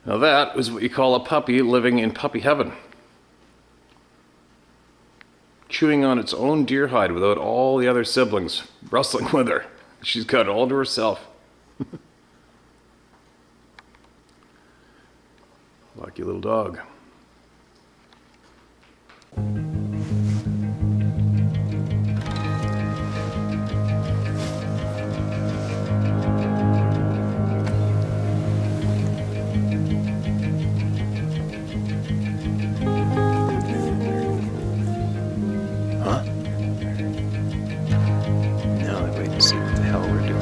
Now that is what you call a puppy living in puppy heaven. Chewing on its own deer hide without all the other siblings wrestling with her. She's got it all to herself. Lucky little dog. Huh? Now I wait to see what the hell we're doing.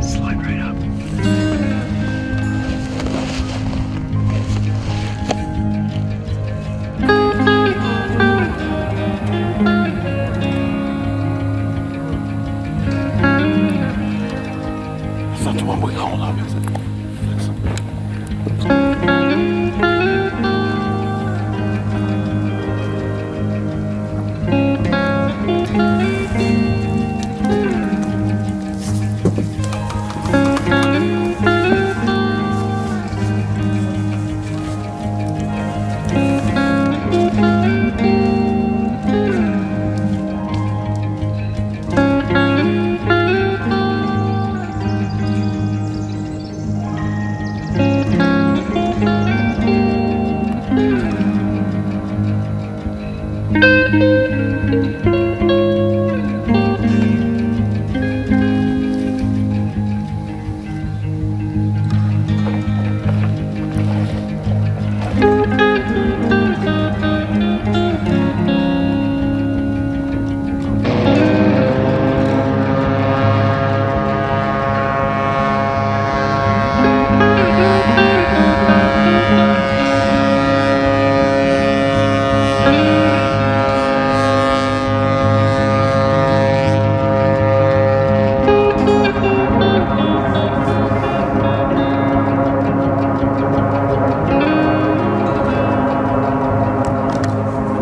Slide right up. It's not the one we called up, is it?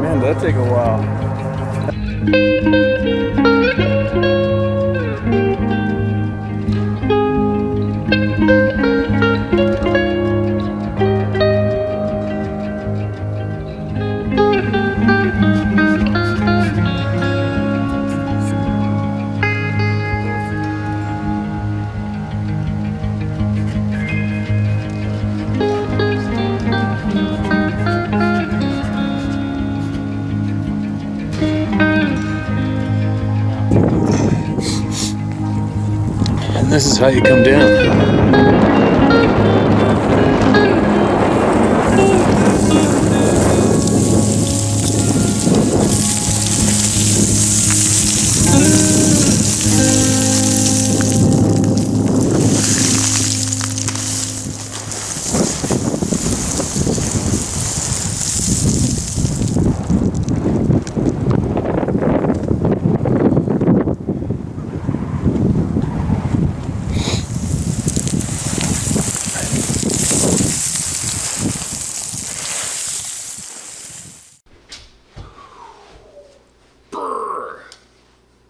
Man, that'd take a while. And this is how you come down.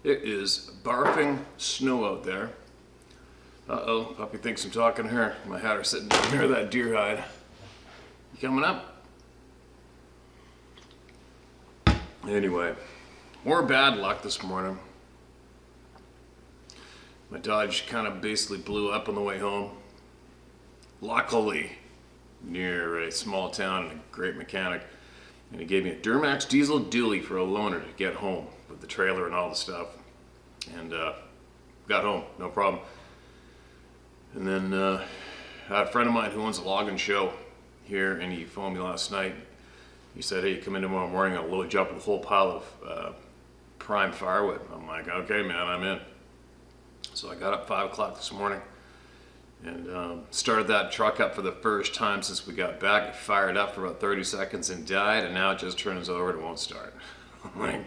It is barfing snow out there. Uh-oh, puppy thinks I'm talking to her. My hat are sitting down near that deer hide. You coming up? Anyway, more bad luck this morning. My Dodge kind of basically blew up on the way home. Luckily, near a small town and a great mechanic. And he gave me a Duramax diesel dually for a loaner to get home with the trailer and all the stuff. And got home, no problem. And then I had a friend of mine who owns a logging show here, and he phoned me last night. He said, hey, come in tomorrow morning, I'll load you up with a whole pile of prime firewood. I'm like, okay, man, I'm in. So I got up 5 o'clock this morning and started that truck up for the first time since we got back. It fired up for about 30 seconds and died, and now it just turns over and it won't start. Oh my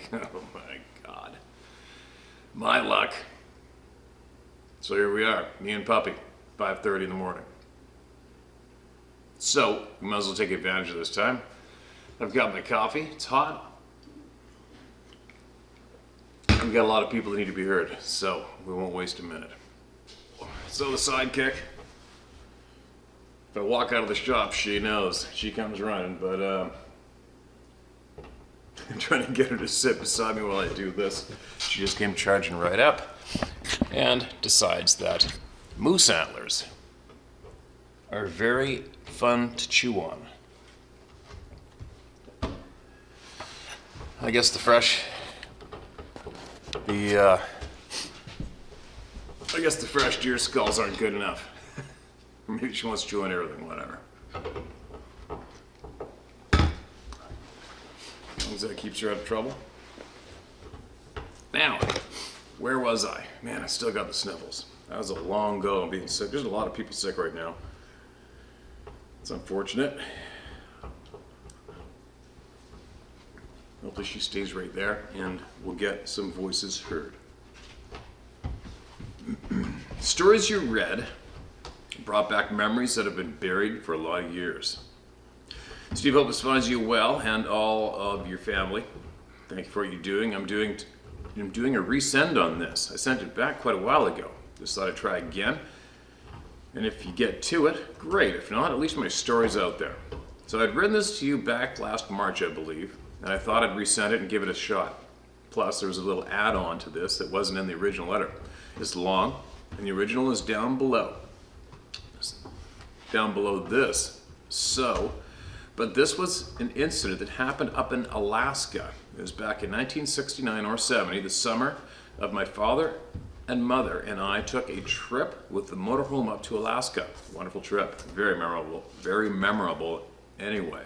God. My luck. So here we are, me and Puppy, 5:30 in the morning. So, we might as well take advantage of this time. I've got my coffee, it's hot. We've got a lot of people that need to be heard, so we won't waste a minute. So the sidekick, if I walk out of the shop, she knows. She comes running, but I'm trying to get her to sit beside me while I do this. She just came charging right up and decides that moose antlers are very fun to chew on. I guess the fresh deer skulls aren't good enough. Maybe she wants to chew on everything, whatever. As long as that keeps her out of trouble. Now, where was I? Man, I still got the sniffles. That was a long go on being sick. There's a lot of people sick right now. It's unfortunate. Hopefully she stays right there and we'll get some voices heard. Stories you read brought back memories that have been buried for a lot of years. Steve, hope this finds you well and all of your family. Thank you for what you're doing. I'm doing a resend on this. I sent it back quite a while ago. Just thought I'd try again. And if you get to it, great. If not, at least my story's out there. So I'd written this to you back last March, I believe, and I thought I'd resend it and give it a shot. Plus, there was a little add-on to this that wasn't in the original letter. It's long, and the original is down below. Down below this. But this was an incident that happened up in Alaska. It was back in 1969 or 70, the summer of my father and mother and I took a trip with the motorhome up to Alaska. Wonderful trip, very memorable anyway.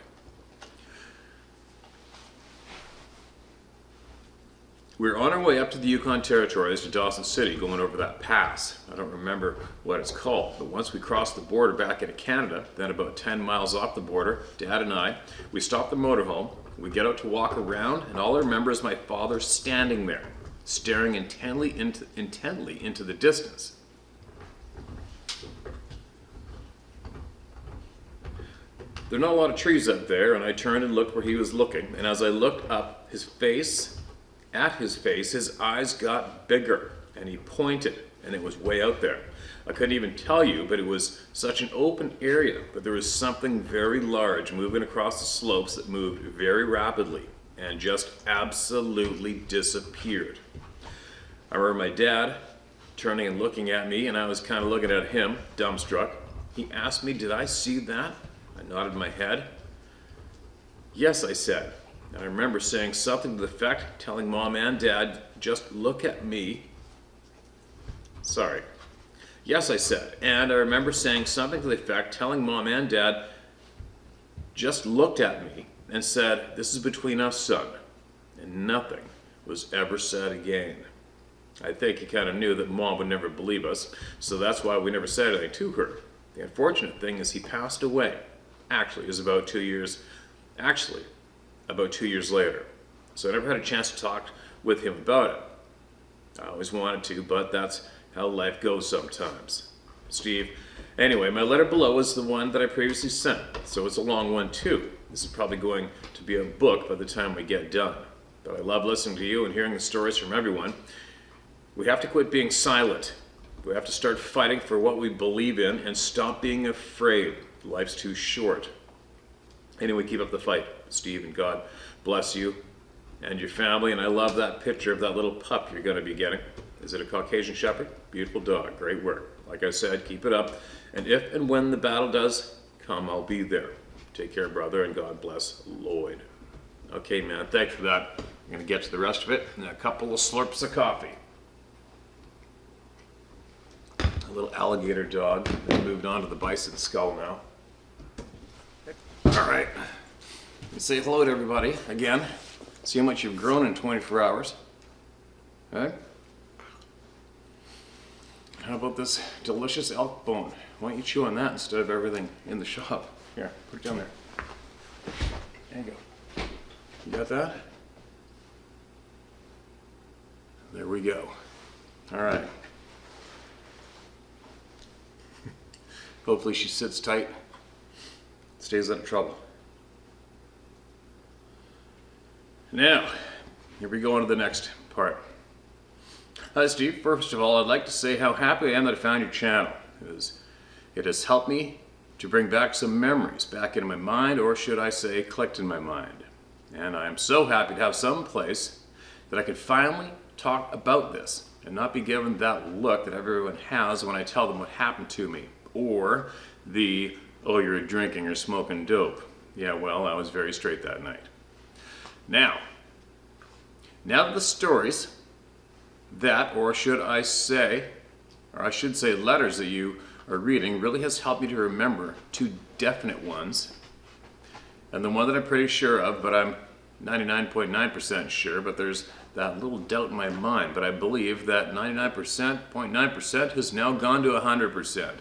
We were on our way up to the Yukon Territories to Dawson City, going over that pass. I don't remember what it's called, but once we crossed the border back into Canada, then about 10 miles off the border, Dad and I, we stopped the motorhome, we get out to walk around, and all I remember is my father standing there, staring intently into the distance. There are not a lot of trees up there, and I turned and looked where he was looking, and as I looked up his face, his eyes got bigger, and he pointed, and it was way out there. I couldn't even tell you, but it was such an open area, but there was something very large moving across the slopes that moved very rapidly and just absolutely disappeared. I remember my dad turning and looking at me, and I was kind of looking at him, dumbstruck. He asked me, "Did I see that?" I nodded my head. "Yes," I said. And I remember saying something to the effect, telling Mom and Dad, "Just look at me." Sorry. "Yes," I said. And I remember saying something to the effect, telling Mom and Dad, just looked at me and said, "This is between us, son." And nothing was ever said again. I think he kind of knew that Mom would never believe us, so that's why we never said anything to her. The unfortunate thing is he passed away. Actually, it was about 2 years later. So I never had a chance to talk with him about it. I always wanted to, but that's how life goes sometimes. Steve, anyway, my letter below is the one that I previously sent, so it's a long one too. This is probably going to be a book by the time we get done. But I love listening to you and hearing the stories from everyone. We have to quit being silent. We have to start fighting for what we believe in and stop being afraid. Life's too short. Anyway, keep up the fight, Steve, and God bless you and your family. And I love that picture of that little pup you're going to be getting. Is it a Caucasian Shepherd? Beautiful dog. Great work. Like I said, keep it up. And if and when the battle does come, I'll be there. Take care, brother, and God bless Lloyd. Okay, man, thanks for that. I'm going to get to the rest of it in a couple of slurps of coffee. A little alligator dog has moved on to the bison skull now. All right. Say hello to everybody again. See how much you've grown in 24 hours. Okay? How about this delicious elk bone? Why don't you chew on that instead of everything in the shop? Here, put it down there. There you go. You got that? There we go. All right. Hopefully she sits tight, stays out of trouble. Now, here we go on to the next part. Hi Steve, first of all I'd like to say how happy I am that I found your channel. It has helped me to bring back some memories back into my mind, or should I say clicked in my mind. And I am so happy to have some place that I could finally talk about this and not be given that look that everyone has when I tell them what happened to me, or the, oh, you're drinking or smoking dope. Yeah, well, I was very straight that night. Now that the stories that, or should I say, or I should say letters that you are reading really has helped me to remember two definite ones, and the one that I'm pretty sure of, but I'm 99.9% sure, but there's that little doubt in my mind, but I believe that 99.9% has now gone to 100%.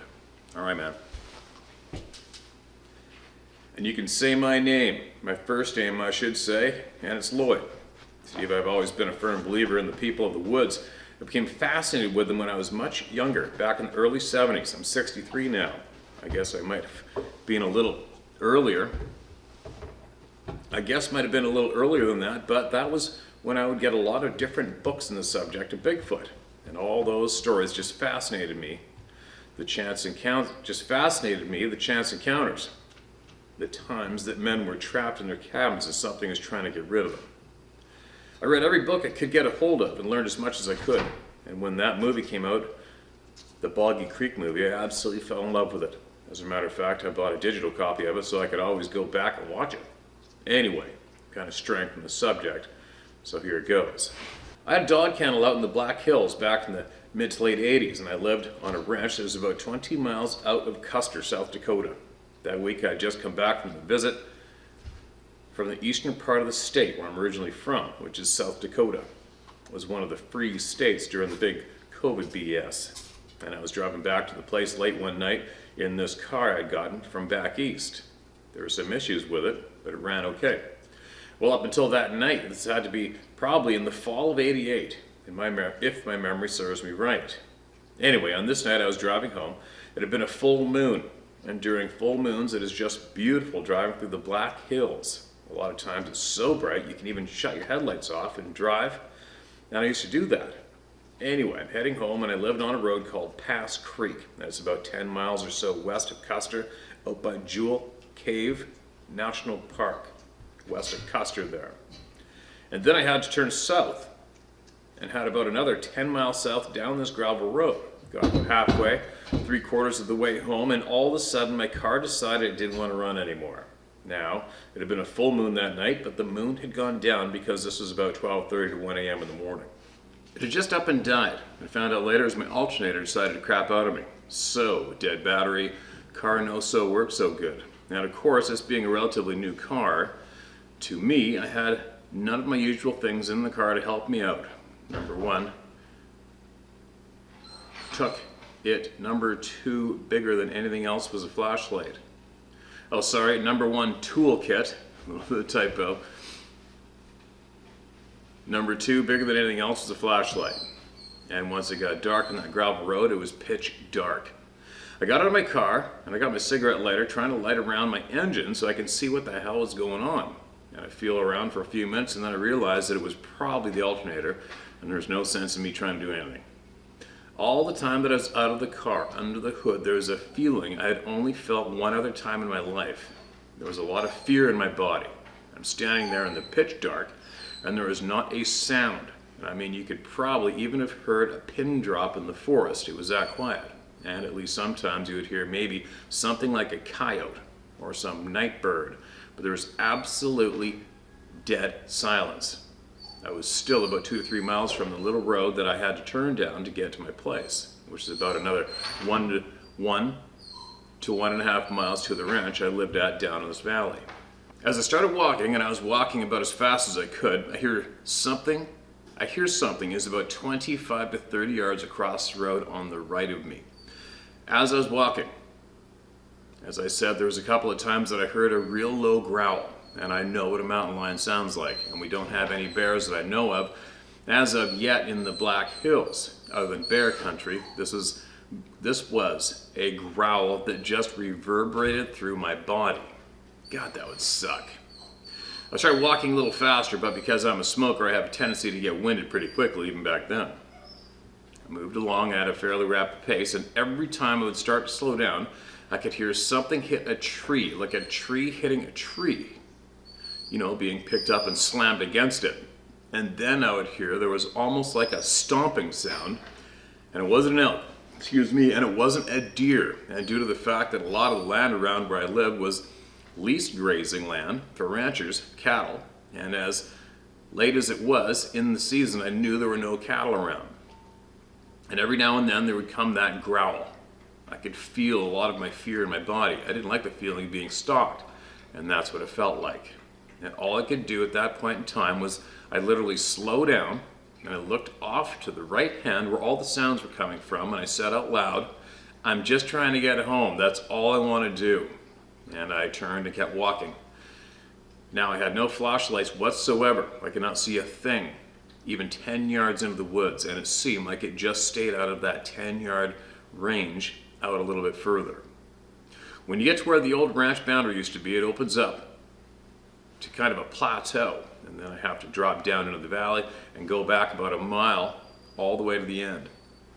All right, man. And you can say my name, my first name I should say, and it's Lloyd. Steve, I've always been a firm believer in the people of the woods. I became fascinated with them when I was much younger, back in the early 70s. I'm 63 now. I guess I might have been a little earlier. Than that, but that was when I would get a lot of different books in the subject of Bigfoot. And all those stories just fascinated me. The chance encounters. The times that men were trapped in their cabins and something was trying to get rid of them. I read every book I could get a hold of and learned as much as I could. And when that movie came out, the Boggy Creek movie, I absolutely fell in love with it. As a matter of fact, I bought a digital copy of it so I could always go back and watch it. Anyway, kind of strength in the subject, so here it goes. I had a dog kennel out in the Black Hills back in the mid to late 80s, and I lived on a ranch that was about 20 miles out of Custer, South Dakota. That week I had just come back from a visit from the eastern part of the state where I'm originally from, which is South Dakota. It was one of the free states during the big COVID BS. And I was driving back to the place late one night in this car I'd gotten from back east. There were some issues with it, but it ran okay. Well, up until that night, this had to be probably in the fall of '88, if my memory serves me right. Anyway, on this night I was driving home. It had been a full moon, and during full moons it is just beautiful driving through the Black Hills. A lot of times it's so bright you can even shut your headlights off and drive, and I used to do that. Anyway, I'm heading home and I lived on a road called Pass Creek. That's about 10 miles or so west of Custer, out by Jewel Cave National Park, west of Custer there. And then I had to turn south and had about another 10 miles south down this gravel road. Got about halfway, 3/4 of the way home, and all of a sudden my car decided it didn't want to run anymore. Now, it had been a full moon that night, but the moon had gone down because this was about 12:30 to 1 a.m. in the morning. It had just up and died. I found out later as my alternator decided to crap out of me. So, dead battery, car no so worked so good. And of course, this being a relatively new car, to me, I had none of my usual things in the car to help me out. Number one, took it. Number two, bigger than anything else, was a flashlight. Oh, sorry, number one, toolkit, a little bit of typo. Number two, bigger than anything else, was a flashlight. And once it got dark on that gravel road, it was pitch dark. I got out of my car and I got my cigarette lighter trying to light around my engine so I could see what the hell was going on. And I feel around for a few minutes and then I realized that it was probably the alternator and there's no sense in me trying to do anything. All the time that I was out of the car, under the hood, there was a feeling I had only felt one other time in my life. There was a lot of fear in my body. I'm standing there in the pitch dark and there was not a sound. I mean, you could probably even have heard a pin drop in the forest. It was that quiet. And at least sometimes you would hear maybe something like a coyote or some night bird. But there was absolutely dead silence. I was still about 2 to 3 miles from the little road that I had to turn down to get to my place, which is about another 1 to 1.5 miles to the ranch I lived at down in this valley. As I started walking, and I was walking about as fast as I could, I hear something I hear something is about 25 to 30 yards across the road on the right of me. As I was walking, as I said, there was a couple of times that I heard a real low growl, and I know what a mountain lion sounds like, and we don't have any bears that I know of as of yet in the Black Hills. Other than bear country, this was a growl that just reverberated through my body. God, that would suck. I tried walking a little faster, but because I'm a smoker, I have a tendency to get winded pretty quickly, even back then. I moved along at a fairly rapid pace, and every time I would start to slow down, I could hear something hit a tree, like a tree hitting a tree. You know, being picked up and slammed against it. And then I would hear there was almost like a stomping sound, and it wasn't an elk, and it wasn't a deer. And due to the fact that a lot of the land around where I lived was leased grazing land for ranchers, cattle, and as late as it was in the season, I knew there were no cattle around. And every now and then there would come that growl. I could feel a lot of my fear in my body. I didn't like the feeling of being stalked, and that's what it felt like. And all I could do at that point in time was I literally slowed down, and I looked off to the right hand where all the sounds were coming from, and I said out loud, "I'm just trying to get home. That's all I want to do." And I turned and kept walking. Now I had no flashlights whatsoever. I could not see a thing, even 10 yards into the woods, and it seemed like it just stayed out of that 10-yard range out a little bit further. When you get to where the old ranch boundary used to be, it opens up to kind of a plateau, and then I have to drop down into the valley and go back about a mile all the way to the end.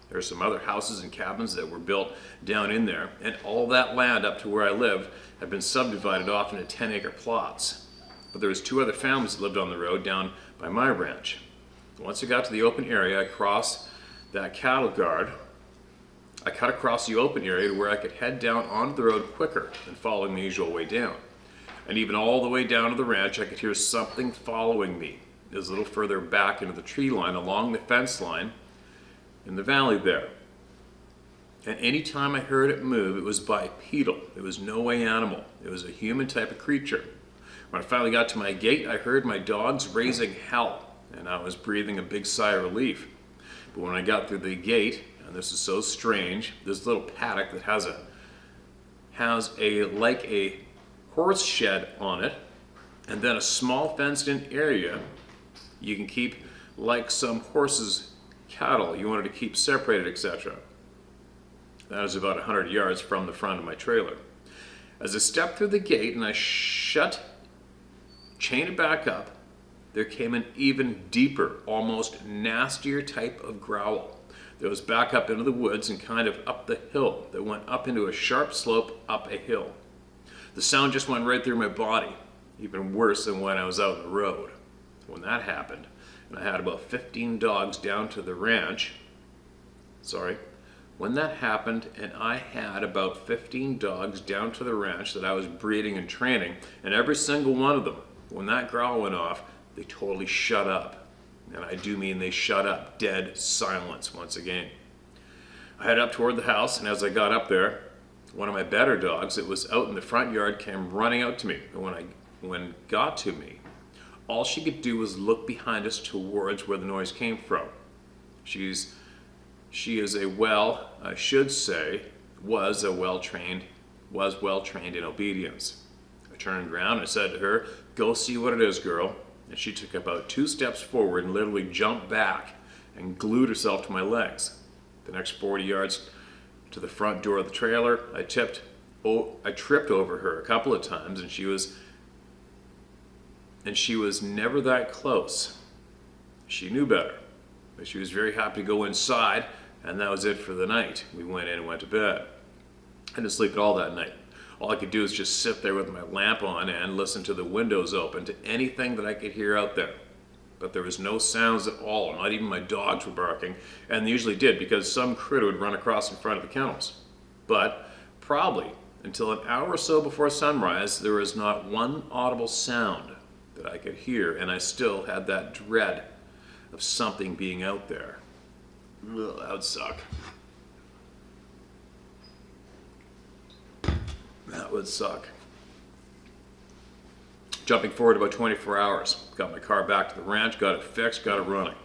There are some other houses and cabins that were built down in there, and all that land up to where I live had been subdivided off into 10-acre plots. But there was 2 other families that lived on the road down by my ranch. Once I got to the open area, I crossed that cattle guard. I cut across the open area to where I could head down onto the road quicker than following the usual way down. And even all the way down to the ranch, I could hear something following me. It was a little further back into the tree line along the fence line in the valley there. And any time I heard it move, it was bipedal. It was no way animal. It was a human type of creature. When I finally got to my gate, I heard my dogs raising hell, and I was breathing a big sigh of relief. But when I got through the gate, and this is so strange, this little paddock that has a horse shed on it, and then a small fenced-in area you can keep like some horses, cattle you wanted to keep separated, etc. That is about 100 yards from the front of my trailer. As I stepped through the gate and I chained it back up, there came an even deeper, almost nastier type of growl that was back up into the woods and kind of up the hill that went up into a sharp slope up a hill. The sound just went right through my body, even worse than when I was out on the road. When that happened, and I had about 15 dogs down to the ranch, when that happened and I had about 15 dogs down to the ranch that I was breeding and training, and every single one of them, when that growl went off, they totally shut up. And I do mean they shut up, dead silence once again. I headed up toward the house, and as I got up there, one of my better dogs that was out in the front yard came running out to me. And when it got to me, all she could do was look behind us towards where the noise came from. She is was well trained in obedience. I turned around and said to her, "Go see what it is, girl." And she took about 2 steps forward and literally jumped back and glued herself to my legs. The next 40 yards to the front door of the trailer, I tripped over her a couple of times, and she was never that close. She knew better, but she was very happy to go inside, and that was it for the night. We went in and went to bed. I didn't sleep at all that night. All I could do was just sit there with my lamp on and listen to the windows open to anything that I could hear out there. But there was no sounds at all, not even my dogs were barking, and they usually did because some critter would run across in front of the kennels. But probably until an hour or so before sunrise, there was not one audible sound that I could hear, and I still had that dread of something being out there. Ugh, that would suck. That would suck. Jumping forward about 24 hours, got my car back to the ranch, got it fixed, got it running.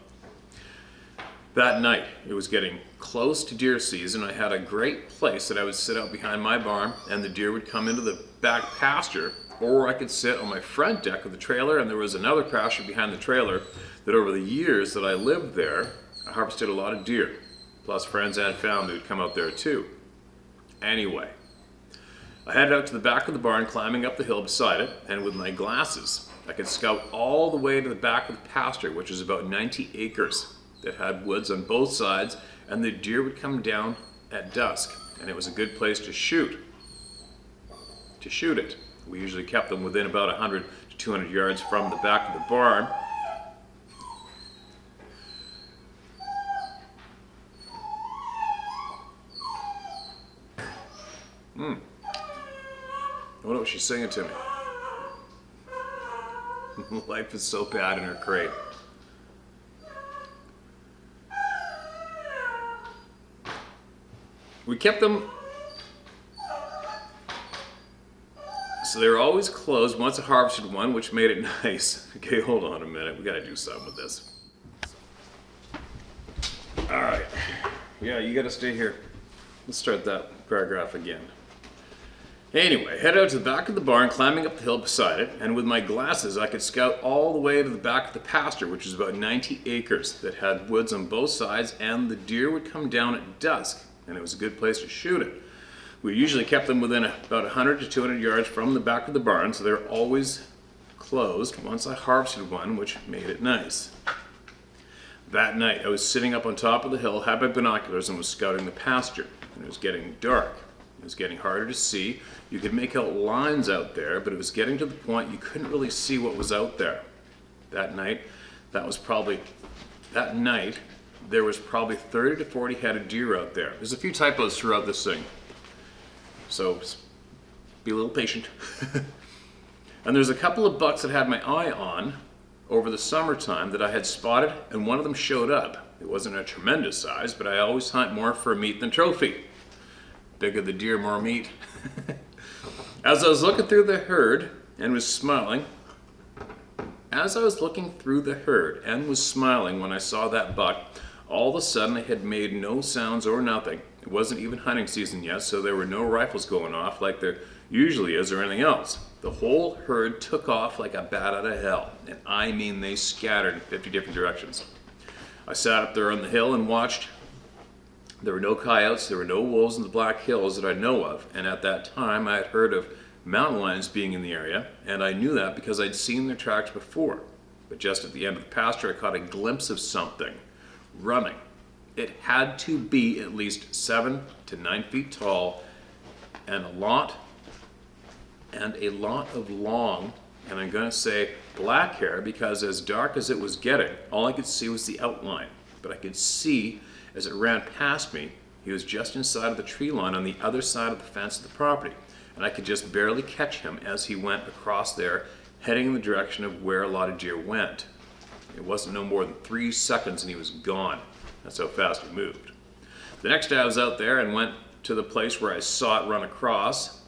That night, it was getting close to deer season. I had a great place that I would sit out behind my barn, and the deer would come into the back pasture, or I could sit on my front deck of the trailer, and there was another pasture behind the trailer that over the years that I lived there, I harvested a lot of deer, plus friends and family would come out there too. Anyway, I headed out to the back of the barn, climbing up the hill beside it, and with my glasses, I could scout all the way to the back of the pasture, which was about 90 acres. That had woods on both sides, and the deer would come down at dusk, and it was a good place to shoot it. We usually kept them within about 100 to 200 yards from the back of the barn. I wonder what she's singing to me. Life is so bad in her crate. We kept them, so they were always closed once I harvested one, which made it nice. Okay, hold on a minute. We gotta do something with this. All right. Yeah, you gotta stay here. Let's start that paragraph again. Anyway, head out to the back of the barn, climbing up the hill beside it, and with my glasses, I could scout all the way to the back of the pasture, which is about 90 acres, that had woods on both sides, and the deer would come down at dusk, and it was a good place to shoot it. We usually kept them within about 100 to 200 yards from the back of the barn, so they were always closed once I harvested one, which made it nice. That night, I was sitting up on top of the hill, had my binoculars, and was scouting the pasture, and it was getting dark. It was getting harder to see. You could make out lines out there, but it was getting to the point you couldn't really see what was out there. That night, there was probably 30 to 40 head of deer out there. There's a few typos throughout this thing, so be a little patient. And there's a couple of bucks that had my eye on over the summertime that I had spotted, and one of them showed up. It wasn't a tremendous size, but I always hunt more for meat than trophy. Bigger the deer, more meat. As I was looking through the herd and was smiling, when I saw that buck, all of a sudden I had made no sounds or nothing. It wasn't even hunting season yet, so there were no rifles going off like there usually is or anything else. The whole herd took off like a bat out of hell, and I mean they scattered in 50 different directions. I sat up there on the hill and watched. There were no coyotes, there were no wolves in the Black Hills that I know of, and at that time I had heard of mountain lions being in the area, and I knew that because I'd seen their tracks before. But just at the end of the pasture, I caught a glimpse of something running. It had to be at least 7 to 9 feet tall, and a lot of long, and I'm going to say black hair, because as dark as it was getting, all I could see was the outline. But I could see, as it ran past me, he was just inside of the tree line on the other side of the fence of the property, and I could just barely catch him as he went across there, heading in the direction of where a lot of deer went. It wasn't no more than 3 seconds and he was gone. That's how fast he moved. The next day I was out there and went to the place where I saw it run across,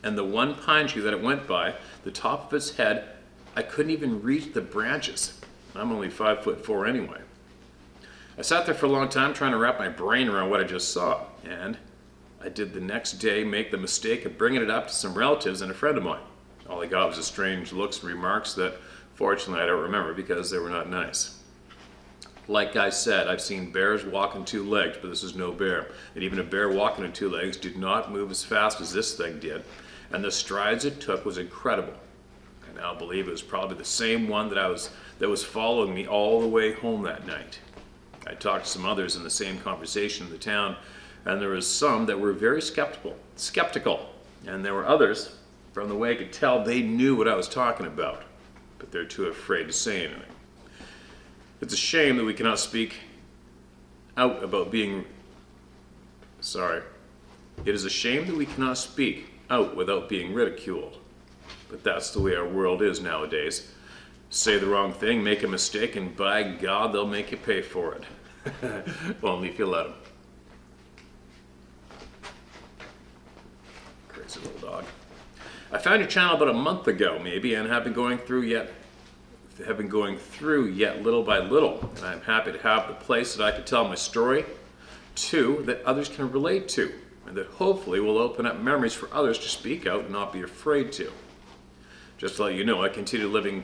and the one pine tree that it went by, the top of its head, I couldn't even reach the branches. I'm only 5'4" anyway. I sat there for a long time trying to wrap my brain around what I just saw, and I did the next day make the mistake of bringing it up to some relatives and a friend of mine. All I got was a strange looks and remarks that fortunately I don't remember because they were not nice. Like I said, I've seen bears walk on 2 legs, but this is no bear. And even a bear walking on 2 legs did not move as fast as this thing did, and the strides it took was incredible. I now believe it was probably the same one that was following me all the way home that night. I talked to some others in the same conversation in the town, and there was some that were very skeptical, and there were others, from the way I could tell, they knew what I was talking about, but they're too afraid to say anything. It's a shame that we cannot speak out about being... It is a shame that we cannot speak out without being ridiculed, but that's the way our world is nowadays. Say the wrong thing, make a mistake, and by God, they'll make you pay for it. Only if you let them. Crazy little dog. I found your channel about a month ago, maybe, and have been going through have been going through yet little by little, and I'm happy to have the place that I can tell my story to that others can relate to, and that hopefully will open up memories for others to speak out and not be afraid to. Just to let you know, I continue living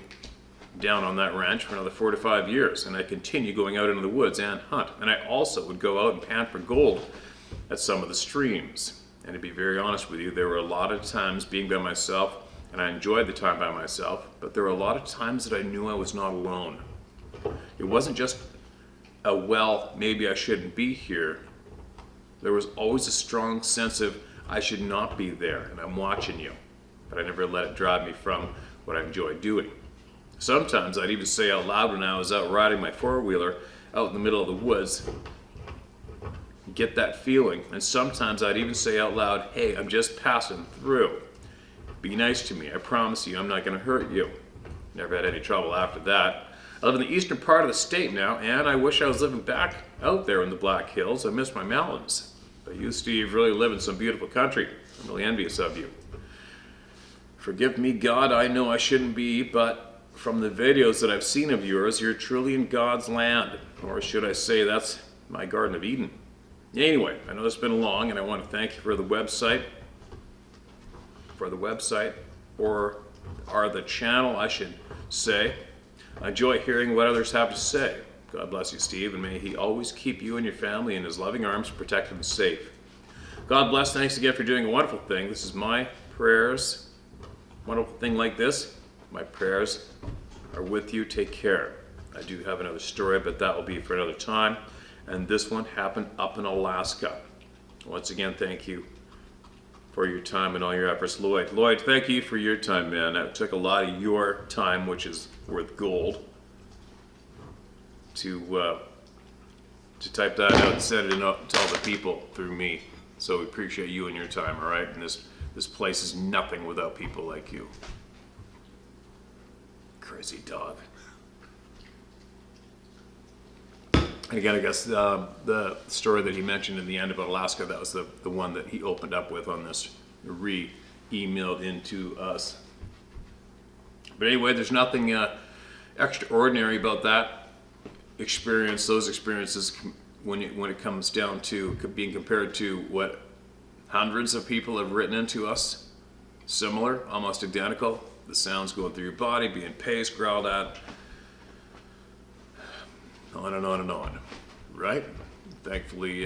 down on that ranch for another 4 to 5 years, and I continue going out into the woods and hunt, and I also would go out and pant for gold at some of the streams. And to be very honest with you, there were a lot of times being by myself, and I enjoyed the time by myself, but there were a lot of times that I knew I was not alone. It wasn't just a, well, maybe I shouldn't be here. There was always a strong sense of, I should not be there, and I'm watching you. But I never let it drive me from what I enjoy doing. Sometimes I'd even say out loud when I was out riding my four-wheeler out in the middle of the woods, get that feeling. And sometimes I'd even say out loud, hey, I'm just passing through. Be nice to me. I promise you I'm not going to hurt you. Never had any trouble after that. I live in the eastern part of the state now, and I wish I was living back out there in the Black Hills. I miss my mountains. But you, Steve, really live in some beautiful country. I'm really envious of you. Forgive me, God, I know I shouldn't be, but from the videos that I've seen of yours, you're truly in God's land. Or should I say, that's my Garden of Eden. Anyway, I know it's been long, and I want to thank you for the website, or the channel, I should say. I enjoy hearing what others have to say. God bless you, Steve, and may He always keep you and your family in His loving arms, protected and safe. God bless. Thanks again for doing a wonderful thing. This is my prayers. Wonderful thing like this. My prayers are with you. Take care. I do have another story, but that will be for another time. And this one happened up in Alaska. Once again, thank you for your time and all your efforts, Lloyd. Lloyd, thank you for your time, man. That took a lot of your time, which is worth gold, to type that out and send it out to all the people through me. So we appreciate you and your time, all right? And this place is nothing without people like you. Crazy dog. And again, I guess the story that he mentioned in the end about Alaska, that was the one that he opened up with on this emailed into us. But anyway, there's nothing extraordinary about that experience, those experiences, when it comes down to being compared to what hundreds of people have written into us. Similar, almost identical. The sounds going through your body, being paced, growled at. On and on and on, right? Thankfully,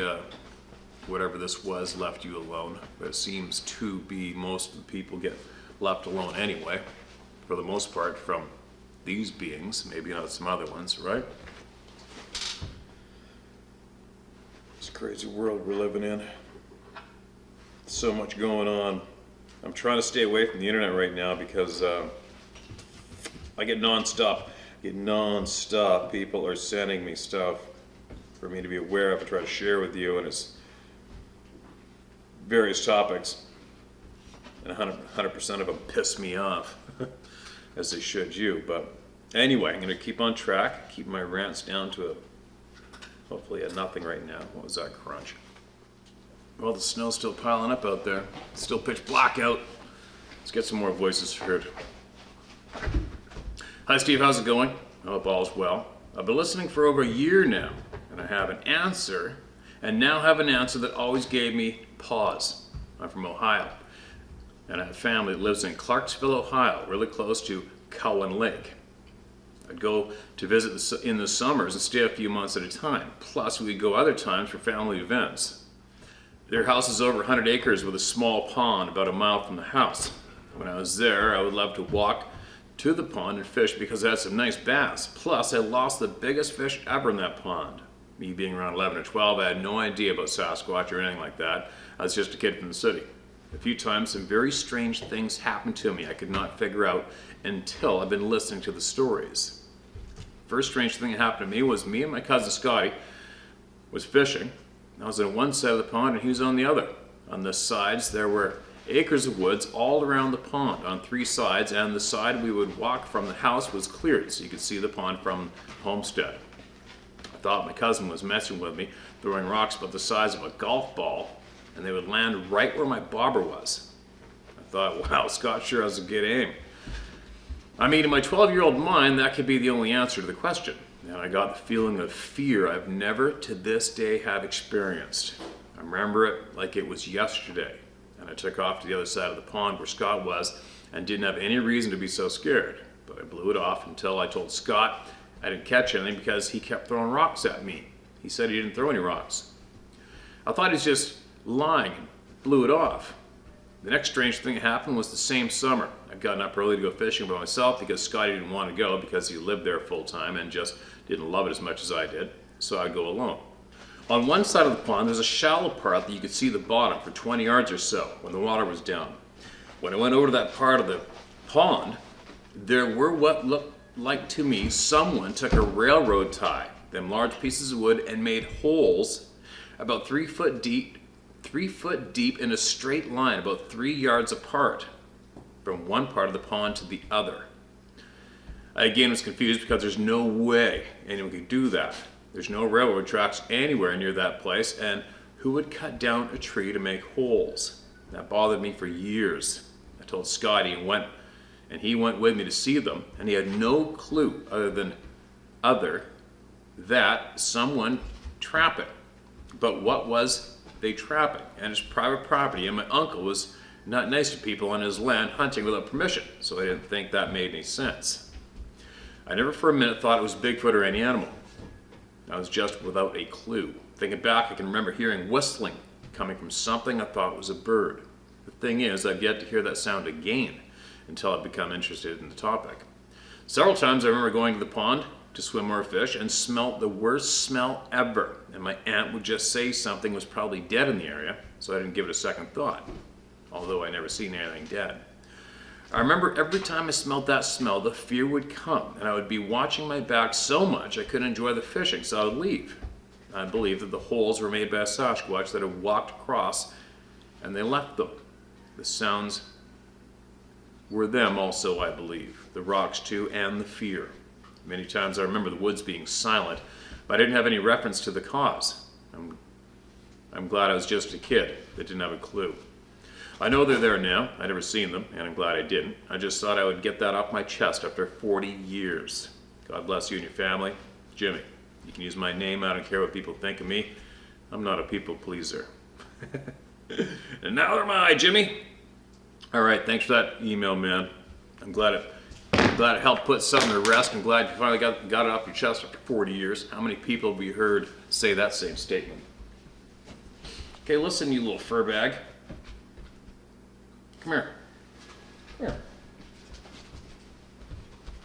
whatever this was left you alone. But it seems to be most of the people get left alone anyway, for the most part, from these beings, maybe not some other ones, right? It's a crazy world we're living in. So much going on. I'm trying to stay away from the internet right now because I get nonstop people are sending me stuff for me to be aware of and try to share with you, and it's various topics, and 100% of them piss me off, as they should you. But anyway, I'm going to keep on track, keep my rants down to hopefully a nothing right now. What was that crunch? Well, the snow's still piling up out there. It's still pitch black out. Let's get some more voices heard. Hi Steve, how's it going? I hope all's well. I've been listening for over a year now, and I have an answer, and now have an answer that always gave me pause. I'm from Ohio, and I have family that lives in Clarksville, Ohio, really close to Cowan Lake. I'd go to visit in the summers and stay a few months at a time. Plus, we'd go other times for family events. Their house is over 100 acres with a small pond about a mile from the house. When I was there, I would love to walk to the pond and fish because it had some nice bass. Plus, I lost the biggest fish ever in that pond. Me being around 11 or 12, I had no idea about Sasquatch or anything like that. I was just a kid from the city. A few times, some very strange things happened to me I could not figure out until I've been listening to the stories. First strange thing that happened to me was me and my cousin Scotty was fishing. I was on one side of the pond and he was on the other. On the sides, there were acres of woods all around the pond on 3 sides, and the side we would walk from the house was cleared so you could see the pond from the homestead. I thought my cousin was messing with me, throwing rocks about the size of a golf ball, and they would land right where my bobber was. I thought, wow, Scott sure has a good aim. I mean, in my 12-year-old mind, that could be the only answer to the question. And I got the feeling of fear I've never to this day have experienced. I remember it like it was yesterday. And I took off to the other side of the pond where Scott was and didn't have any reason to be so scared. But I blew it off until I told Scott I didn't catch anything because he kept throwing rocks at me. He said he didn't throw any rocks. I thought he was just lying and blew it off. The next strange thing that happened was the same summer. I'd gotten up early to go fishing by myself because Scotty didn't want to go because he lived there full time and just didn't love it as much as I did, so I'd go alone. On one side of the pond, there's a shallow part that you could see the bottom for 20 yards or so when the water was down. When I went over to that part of the pond, there were what looked like to me someone took a railroad tie, them large pieces of wood, and made holes about 3 foot deep in a straight line about 3 yards apart from one part of the pond to the other. I again was confused because there's no way anyone could do that. There's no railroad tracks anywhere near that place, and who would cut down a tree to make holes? That bothered me for years. I told Scotty and he went with me to see them, and he had no clue other that someone trapping. But what was they trapping? And it's private property, and my uncle was not nice to people on his land hunting without permission, so I didn't think that made any sense. I never for a minute thought it was Bigfoot or any animal. I was just without a clue. Thinking back, I can remember hearing whistling coming from something I thought was a bird. The thing is, I've yet to hear that sound again until I've become interested in the topic. Several times I remember going to the pond to swim or fish and smelt the worst smell ever, and my aunt would just say something was probably dead in the area, so I didn't give it a second thought, although I never seen anything dead. I remember every time I smelled that smell, the fear would come, and I would be watching my back so much I couldn't enjoy the fishing, so I would leave. I believed that the holes were made by a Sasquatch that had walked across, and they left them. The sounds were them also, I believe. The rocks too, and the fear. Many times I remember the woods being silent, but I didn't have any reference to the cause. I'm glad I was just a kid that didn't have a clue. I know they're there now. I never seen them, and I'm glad I didn't. I just thought I would get that off my chest after 40 years. God bless you and your family. Jimmy. You can use my name. I don't care what people think of me. I'm not a people pleaser. And neither am I, Jimmy. All right, thanks for that email, man. I'm glad it helped put something to rest. I'm glad you finally got it off your chest after 40 years. How many people have we heard say that same statement? Okay, listen, you little fur bag. Come here. Come here.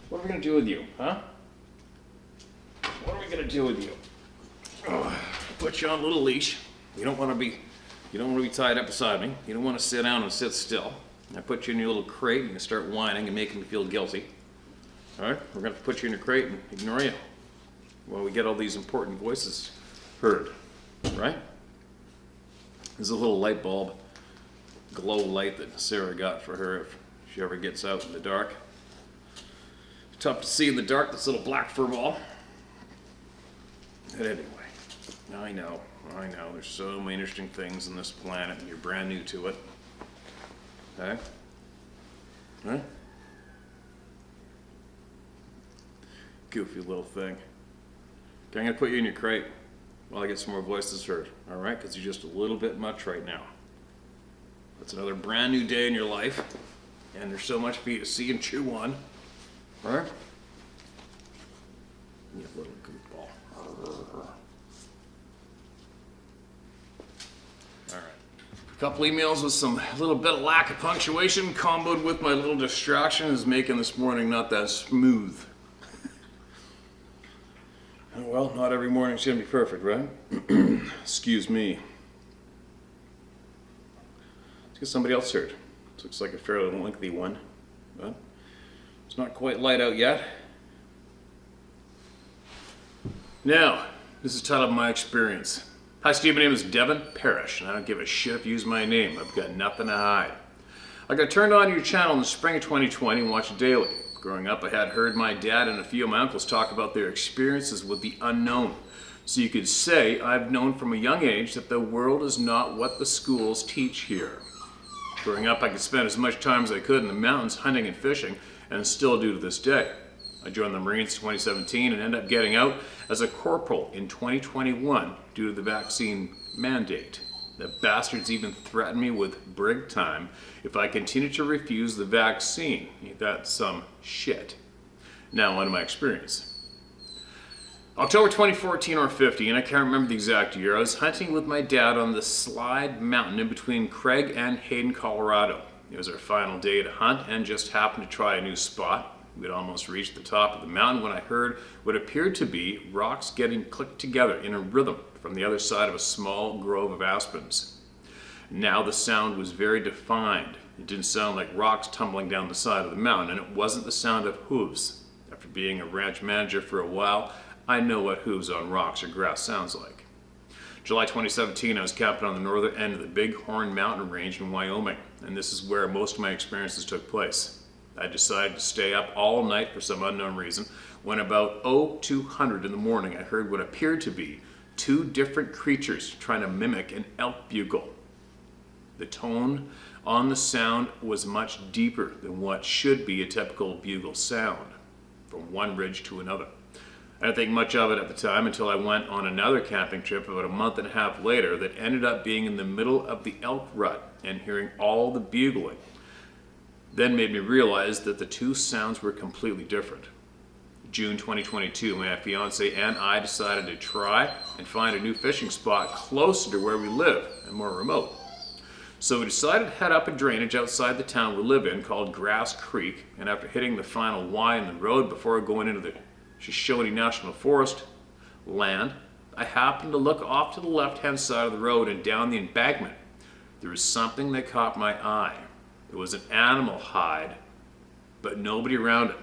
What are we going to do with you, huh? What are we going to do with you? Oh, put you on a little leash. You don't want to be tied up beside me. You don't want to sit down and sit still. I put you in your little crate and you start whining and making me feel guilty. All right, we're going to put you in a crate and ignore you while we get all these important voices heard, right? There's a little light bulb glow light that Sarah got for her if she ever gets out in the dark. Tough to see in the dark, this little black fur ball. But anyway, I know. There's so many interesting things on this planet and you're brand new to it. Okay? Huh? Goofy little thing. Okay, I'm going to put you in your crate while I get some more voices heard. All right? Because you're just a little bit much right now. It's another brand new day in your life, and there's so much for you to see and chew on. All right? You little goofball. All right. A couple emails with a little bit of lack of punctuation, comboed with my little distraction, is making this morning not that smooth. Well, not every morning's going to be perfect, right? Excuse me. Let's get somebody else heard. This looks like a fairly lengthy one, but it's not quite light out yet. Now, this is titled My Experience. Hi Steve, my name is Devin Parrish, and I don't give a shit if you use my name. I've got nothing to hide. I got turned on to your channel in the spring of 2020 and watched it daily. Growing up, I had heard my dad and a few of my uncles talk about their experiences with the unknown. So you could say I've known from a young age that the world is not what the schools teach here. Growing up, I could spend as much time as I could in the mountains hunting and fishing, and still do to this day. I joined the Marines in 2017 and ended up getting out as a corporal in 2021 due to the vaccine mandate. The bastards even threatened me with brig time if I continued to refuse the vaccine. That's some shit. Now, on to my experience. October 2014 or 50, and I can't remember the exact year, I was hunting with my dad on the Slide Mountain in between Craig and Hayden, Colorado. It was our final day to hunt and just happened to try a new spot. We had almost reached the top of the mountain when I heard what appeared to be rocks getting clicked together in a rhythm from the other side of a small grove of aspens. Now the sound was very defined. It didn't sound like rocks tumbling down the side of the mountain, and it wasn't the sound of hooves. After being a ranch manager for a while, I know what hooves on rocks or grass sounds like. July 2017, I was camping on the northern end of the Bighorn Mountain Range in Wyoming, and this is where most of my experiences took place. I decided to stay up all night for some unknown reason. When about 0200 in the morning, I heard what appeared to be two different creatures trying to mimic an elk bugle. The tone on the sound was much deeper than what should be a typical bugle sound from one ridge to another. I didn't think much of it at the time until I went on another camping trip about a month and a half later that ended up being in the middle of the elk rut, and hearing all the bugling then made me realize that the two sounds were completely different. June 2022, my fiance and I decided to try and find a new fishing spot closer to where we live and more remote. So we decided to head up a drainage outside the town we live in called Grass Creek, and after hitting the final Y in the road before going into the Shoshone National Forest land, I happened to look off to the left-hand side of the road and down the embankment. There was something that caught my eye. It was an animal hide, but nobody around it.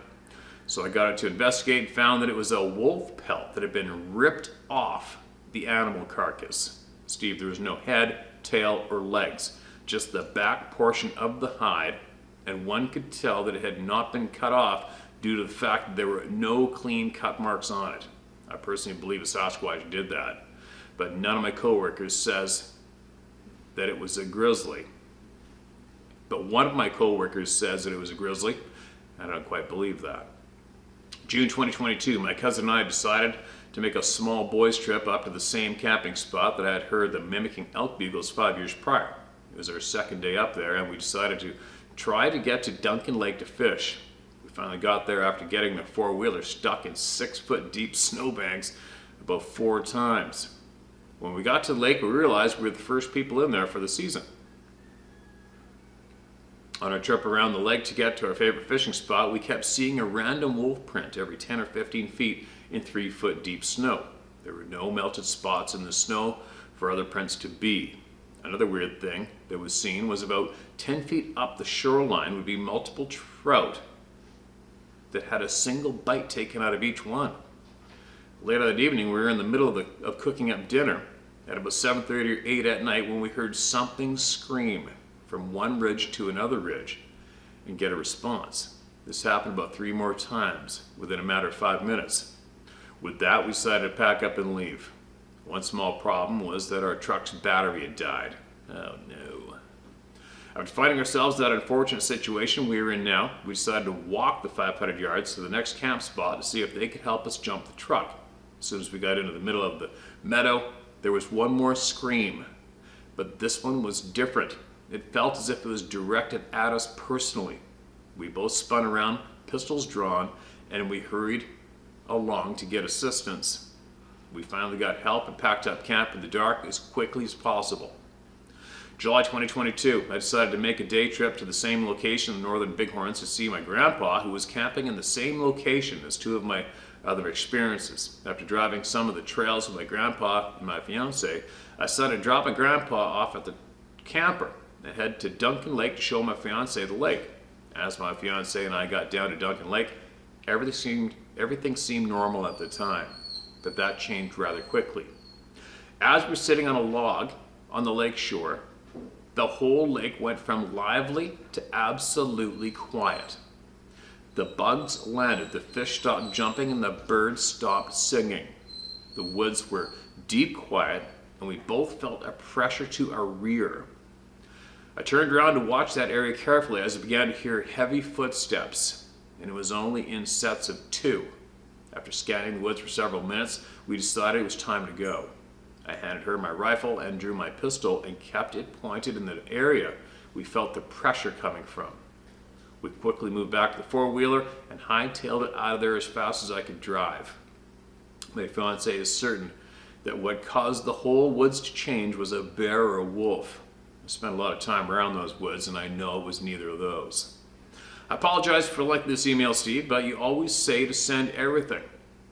So I got out to investigate and found that it was a wolf pelt that had been ripped off the animal carcass. Steve, there was no head, tail, or legs, just the back portion of the hide, and one could tell that it had not been cut off due to the fact that there were no clean cut marks on it. I personally believe a Sasquatch did that, but none of my coworkers says that it was a grizzly. But one of my coworkers says that it was a grizzly. I don't quite believe that. June 2022, my cousin and I decided to make a small boys trip up to the same camping spot that I had heard the mimicking elk bugles 5 years prior. It was our second day up there, and we decided to try to get to Duncan Lake to fish. We finally got there after getting the four-wheeler stuck in 6-foot deep snowbanks about 4 times. When we got to the lake, we realized we were the first people in there for the season. On our trip around the lake to get to our favorite fishing spot, we kept seeing a random wolf print every 10 or 15 feet in 3-foot deep snow. There were no melted spots in the snow for other prints to be. Another weird thing that was seen was about 10 feet up the shoreline would be multiple trout that had a single bite taken out of each one. Later that evening, we were in the middle of cooking up dinner at about 7:30 or 8 at night when we heard something scream from one ridge to another ridge and get a response. This happened about 3 more times within a matter of 5 minutes. With that, we decided to pack up and leave. One small problem was that our truck's battery had died. Oh no. After finding ourselves in that unfortunate situation we were in now, we decided to walk the 500 yards to the next camp spot to see if they could help us jump the truck. As soon as we got into the middle of the meadow, there was one more scream, but this one was different. It felt as if it was directed at us personally. We both spun around, pistols drawn, and we hurried along to get assistance. We finally got help and packed up camp in the dark as quickly as possible. July 2022, I decided to make a day trip to the same location in the northern Bighorns to see my grandpa, who was camping in the same location as 2 of my other experiences. After driving some of the trails with my grandpa and my fiance, I decided to drop my grandpa off at the camper and head to Duncan Lake to show my fiance the lake. As my fiance and I got down to Duncan Lake, everything seemed normal at the time, but that changed rather quickly. As we're sitting on a log on the lake shore, the whole lake went from lively to absolutely quiet. The bugs landed, the fish stopped jumping, and the birds stopped singing. The woods were deep quiet, and we both felt a pressure to our rear. I turned around to watch that area carefully as I began to hear heavy footsteps and it was only in sets of 2. After scanning the woods for several minutes, we decided it was time to go. I handed her my rifle and drew my pistol and kept it pointed in the area we felt the pressure coming from. We quickly moved back to the four-wheeler and hightailed it out of there as fast as I could drive. My fiancée is certain that what caused the whole woods to change was a bear or a wolf. I spent a lot of time around those woods, and I know it was neither of those. I apologize for liking this email, Steve, but you always say to send everything,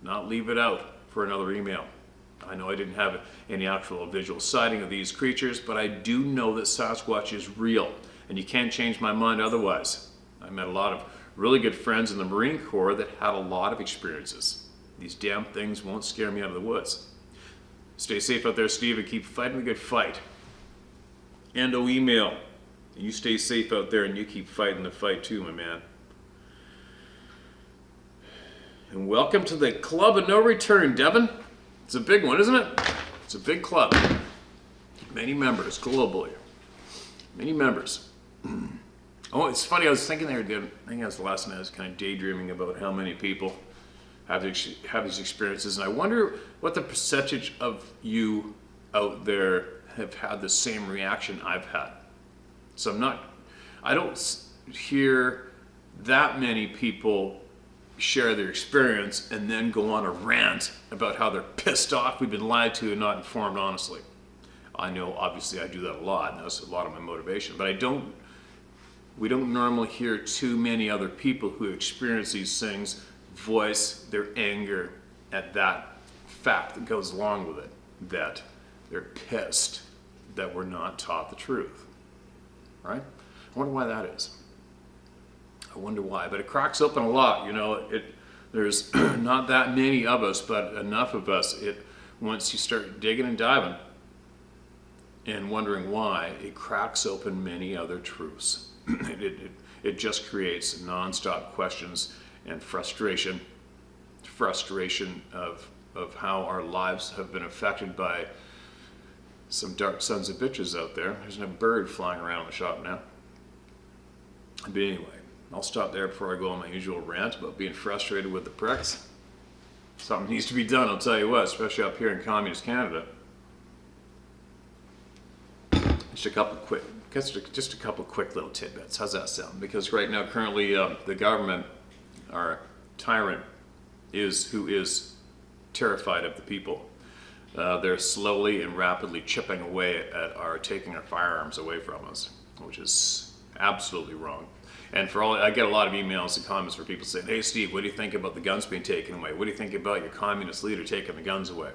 not leave it out for another email. I know I didn't have any actual visual sighting of these creatures, but I do know that Sasquatch is real, and you can't change my mind otherwise. I met a lot of really good friends in the Marine Corps that had a lot of experiences. These damn things won't scare me out of the woods. Stay safe out there, Steve, and keep fighting the good fight. Endo email. You stay safe out there and you keep fighting the fight too, my man. And welcome to the Club of No Return, Devin. It's a big one, isn't it? It's a big club. Many members globally. Many members. Oh, it's funny, I was thinking there, I think that was the last night, I was kind of daydreaming about how many people have these experiences, and I wonder what the percentage of you out there have had the same reaction I've had. So I don't hear that many people share their experience and then go on a rant about how they're pissed off, we've been lied to and not informed honestly. I know, obviously, I do that a lot, and that's a lot of my motivation, but we don't normally hear too many other people who experience these things voice their anger at that fact that goes along with it, that they're pissed that we're not taught the truth, right? I wonder why that is. I wonder why, but it cracks open a lot, you know. There's not that many of us, but enough of us. Once you start digging and diving and wondering why, it cracks open many other truths. It just creates nonstop questions and frustration of how our lives have been affected by some dark sons of bitches out there. There's no bird flying around the shop now. But anyway, I'll stop there before I go on my usual rant about being frustrated with the pricks. Something needs to be done, I'll tell you what, especially up here in communist Canada. Just a couple quick little tidbits. How's that sound? Because right now, currently, the government, our tyrant, who is terrified of the people. They're slowly and rapidly chipping away at taking our firearms away from us, which is absolutely wrong. And I get a lot of emails and comments where people say, "Hey, Steve, what do you think about the guns being taken away? What do you think about your communist leader taking the guns away?"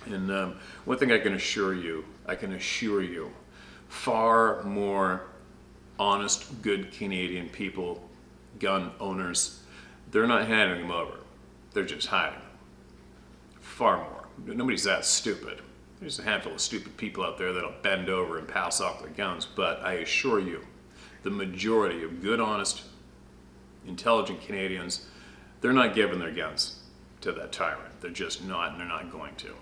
And one thing I can assure you, far more honest, good Canadian people, gun owners, they're not handing them over. They're just hiding them. Far more. Nobody's that stupid. There's a handful of stupid people out there that'll bend over and pass off their guns, but I assure you, the majority of good, honest, intelligent Canadians, they're not giving their guns to that tyrant. They're just not, and they're not going to.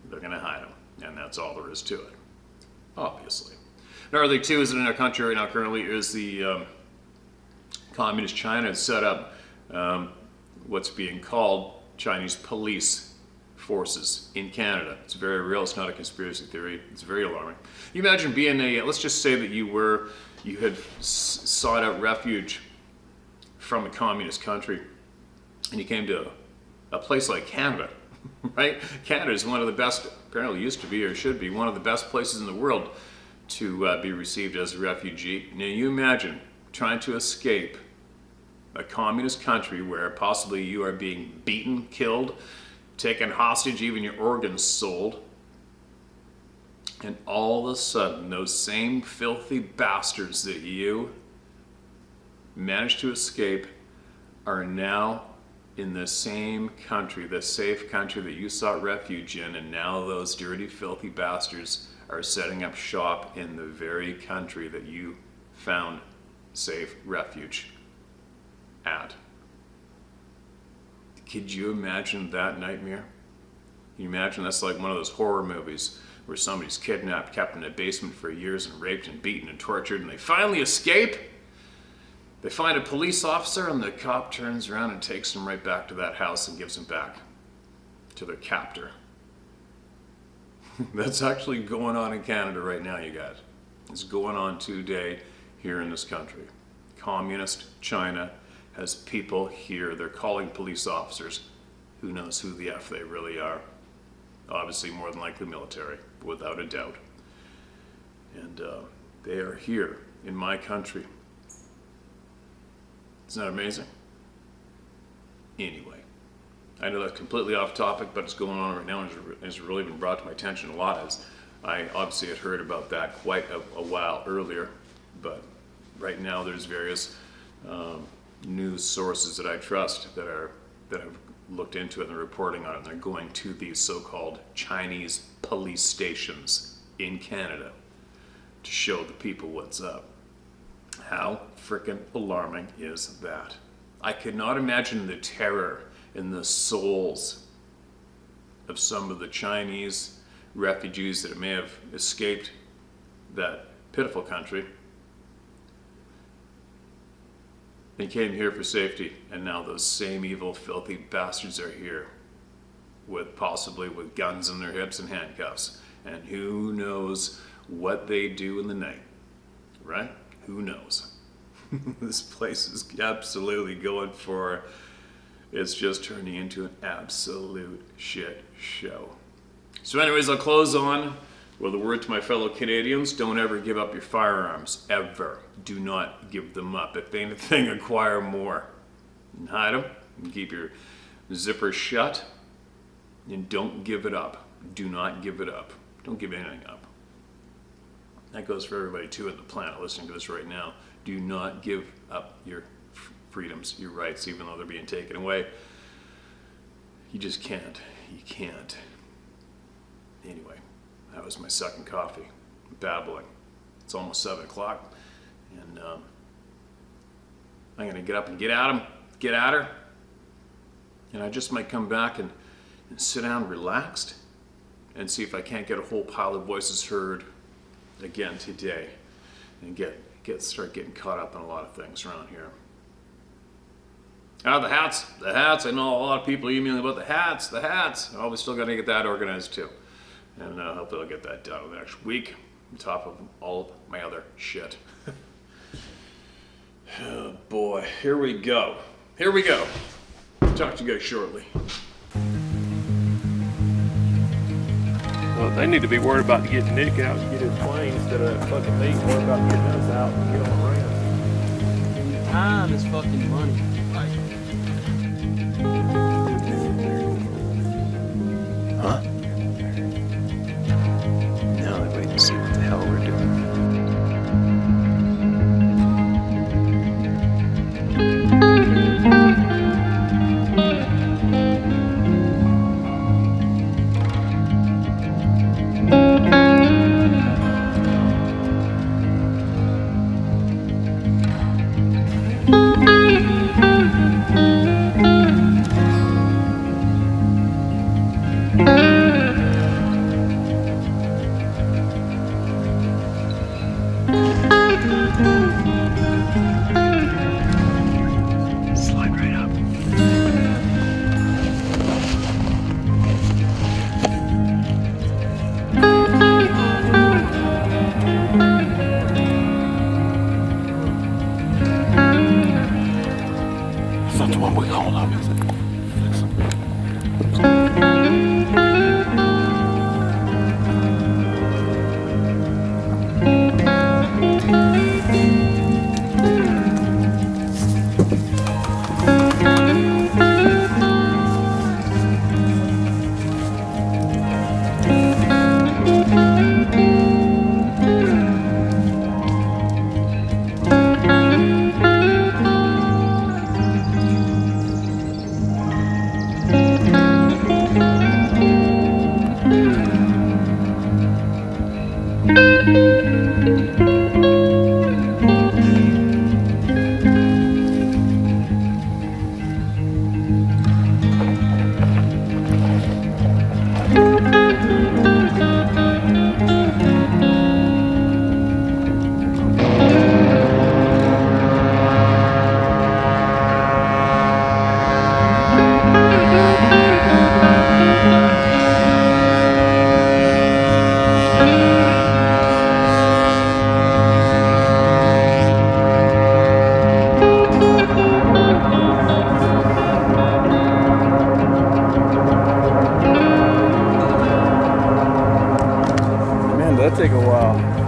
They're going to hide them, and that's all there is to it, obviously. Another thing, too, is that in our country right now currently is the communist China has set up what's being called Chinese police forces in Canada. It's very real. It's not a conspiracy theory. It's very alarming. You imagine being let's just say that you had sought out refuge from a communist country and you came to a place like Canada, right? Canada is one of the best, apparently used to be or should be, one of the best places in the world to be received as a refugee. Now you imagine trying to escape a communist country where possibly you are being beaten, killed, taken hostage, even your organs sold, and all of a sudden those same filthy bastards that you managed to escape are now in the same country, the safe country that you sought refuge in, and now those dirty, filthy bastards are setting up shop in the very country that you found safe refuge at. Could you imagine that nightmare? Can you imagine that's like one of those horror movies where somebody's kidnapped, kept in a basement for years and raped and beaten and tortured and they finally escape? They find a police officer and the cop turns around and takes them right back to that house and gives them back to their captor. That's actually going on in Canada right now, you guys. It's going on today here in this country. Communist China has people here. They're calling police officers. Who knows who the F they really are. Obviously, more than likely military, without a doubt. And they are here in my country. Isn't that amazing? Anyway, I know that's completely off topic, but it's going on right now and it's really been brought to my attention a lot, as I obviously had heard about that quite a while earlier. But right now there's various news sources that I trust that have looked into it and they're reporting on it. And they're going to these so-called Chinese police stations in Canada to show the people what's up. How freaking alarming is that? I could not imagine the terror in the souls of some of the Chinese refugees that may have escaped that pitiful country. They came here for safety, and now those same evil, filthy bastards are here, possibly with guns in their hips and handcuffs. And who knows what they do in the night, right? Who knows? This place is absolutely going for, it's just turning into an absolute shit show. So anyways, I'll close on with a word to my fellow Canadians. Don't ever give up your firearms, ever. Do not give them up. If anything, acquire more. And hide them, and keep your zipper shut, and don't give it up. Do not give it up. Don't give anything up. That goes for everybody too on the planet listening to this right now. Do not give up your freedoms, your rights, even though they're being taken away. You just can't. You can't. Anyway, that was my second coffee. Babbling. It's almost 7 o'clock. And I'm going to get up and get at him. Get at her. And I just might come back and sit down relaxed and see if I can't get a whole pile of voices heard again today, and start getting caught up in a lot of things around here. The hats. I know a lot of people emailing about the hats. Oh, we still got to get that organized too, and hopefully I'll get that done in the next week, on top of all of my other shit. Oh boy, here we go. Talk to you guys shortly. Well, they need to be worried about getting Nick out and get his plane instead of that fucking me worried about getting us out and get on the ramp. Time is fucking money. Huh? Now I wait to see what the hell we're doing. Slide right up. It's not the one we called up, is it? while.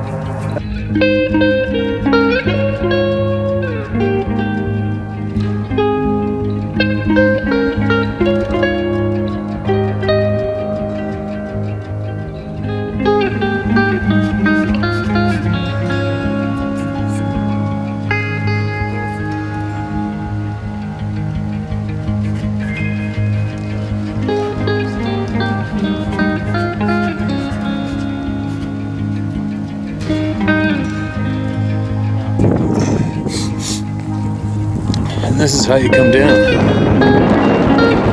And this is how you come down.